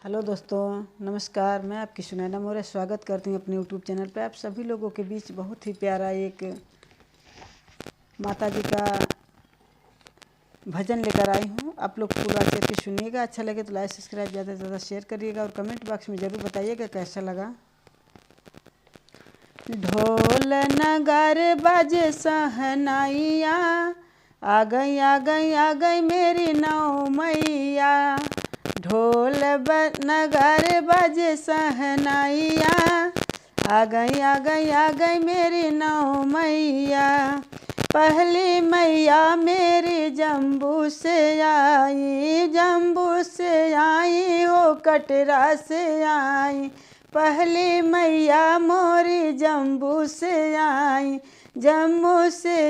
Hello दोस्तों, नमस्कार। मैं आपकी सुनैना मौर्य स्वागत करती हूँ अपने यूट्यूब चैनल पर। आप सभी लोगों के बीच बहुत ही प्यारा एक माता जी का भजन लेकर आई हूँ। आप लोग पूरा अच्छे से सुनिएगा। अच्छा लगे तो लाइक सब्सक्राइब ज़्यादा से ज़्यादा शेयर करिएगा और कमेंट बॉक्स में ज़रूर बताइएगा कैसा लगा। ढोल नगारे बाजे सहनाइया, आ गई मेरी नौ मैया। ढोल नगारे बाजे सहनाइया, आ गई मेरी नौ मैया। पहली मैया मेरी जम्बू से आई हो कटरा से आई। पहली मैया मोरी जम्बू से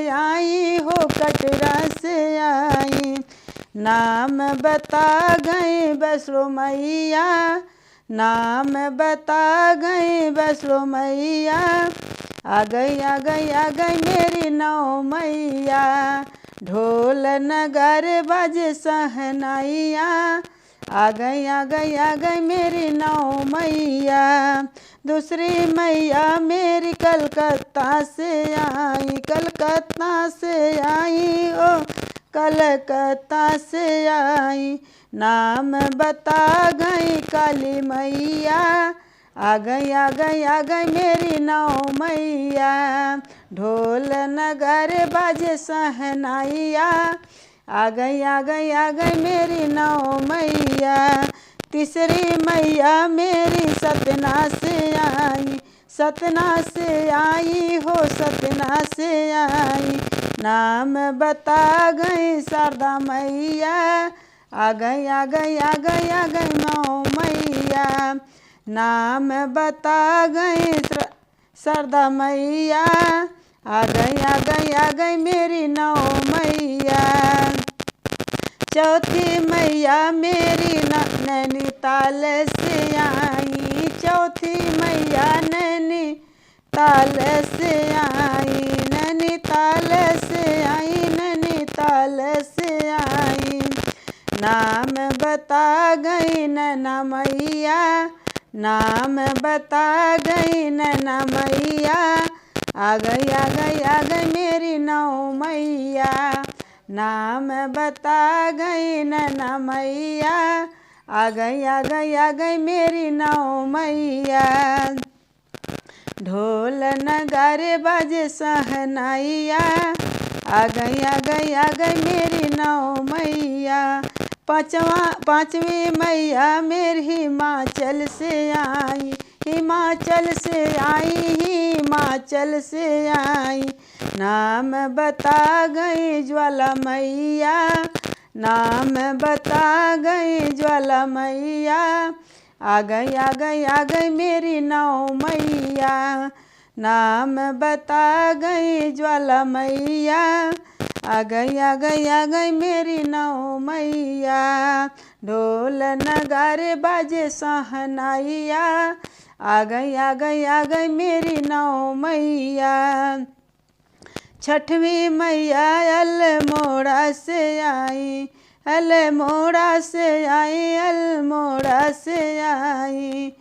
आई हो कटरा से आई। नाम बता गई वैष्णो मैया, नाम बता गई वैष्णो मैया। आ गई मेरी नौ मैया। ढोल नगर बजे सहनाइया, आ गई मेरी नौ मैया। दूसरी मैया मेरी कलकत्ता से आई, ओ कलकत्ता से आई। नाम बता गई काली मैया, आ गई मेरी नौ मैया। ढोल नगर बाजे सहनाइया, आ गई मेरी नौ मैया। तीसरी मैया मेरी सतना से आई हो सतना से आई। नाम बता गई शारदा मैया, आ गई नौ मैया। नाम बता गई शारदा मैया, आ गई मेरी नौ मैया। चौथी मैया मेरी नैनीताल से आई, चौथी मैया नैनीताल से आई, नैनीताल से आई। नाम बता गई नैना मैया, नाम बता गई नैना मैया। आ गई मेरी नौ मैया। नाम बता गई नैना मैया, आ गई मेरी नौ मैया। ढोल नगारे बाजे सहनाइया, आ गई मेरी नौ मैया। पांचवी मैया मेरी हिमाचल से आई, हिमाचल से आई। नाम बता गई ज्वाला मैया, नाम बता गई ज्वाला मैया। आ गई मेरी नौ मैया। नाम बता गई ज्वाला मैया, आ गई मेरी नौ मैया। ढोल नगारे बाजे सहनाइया, आ गई मेरी नौ मैया। छठवीं मैया अल्मोड़ा से आई, अल्मोड़ा से आई।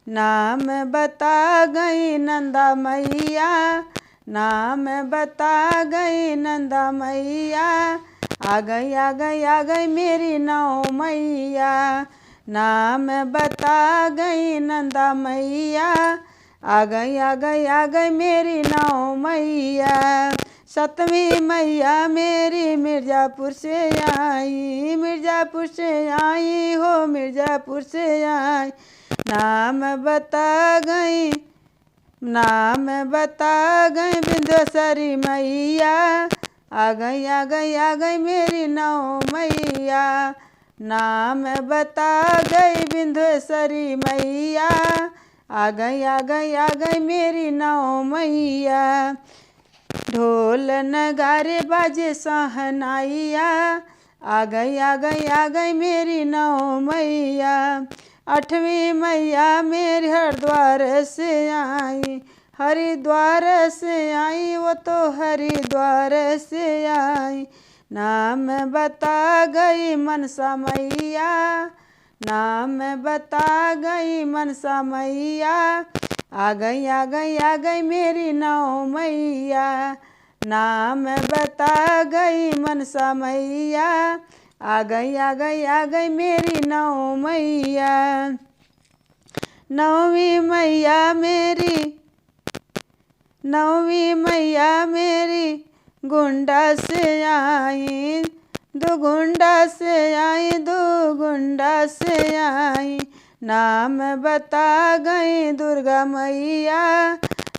नाम बता गई नंदा मैया, नाम बता गई नंदा मैया। आ गई मेरी नौ मैया। नाम बता गई नंदा मैया, आ गई मेरी नौ मैया। सतवीं मैया मेरी मिर्ज़ापुर से आई, मिर्ज़ापुर से आई। नाम बता गई विंध्यवासिनी मैया, आ गई मेरी नौ मैया। नाम बता गई विंध्यवासिनी मैया, आ गई मेरी नौ मैया। ढोल नगारे बाजे सहनाइया, आ गई मेरी नौ मैया। आठवीं मैया मेरी हरिद्वार से आई, हरिद्वार से आई, वो तो हरिद्वार से आई। नाम बता गई मनसा मैया, नाम बता गई मनसा मैया, आ गई आ गई आ गई मेरी नौ मैया। नाम बता गई मनसा मैया, आ गई आ गई आ गई मेरी नौ मैया। नौवीं मैया मेरी, नौवीं मैया मेरी गुंडा से आई, दो गुंडा से आई, दो गुंडा से आई। नाम बता गई दुर्गा मैया,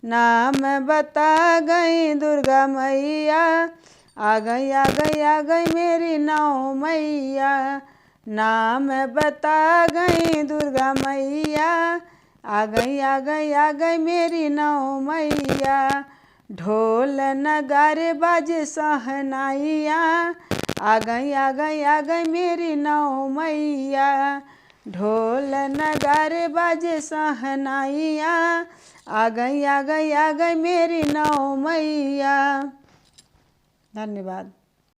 नाम बता गई दुर्गा मैया, आ गई आ गई आ गई मेरी नौ मैया। नाम बता गई दुर्गा मैया, आ गई आ गई आ गई मेरी नौ मैया। ढोल नगारे बाजे सहनाइया, आ गई आ गई आ गई मेरी नौ मैया। ढोल नगारे बाजे सहनाइया, आ गई आ गई आ गई मेरी नौ मैया। धन्यवाद।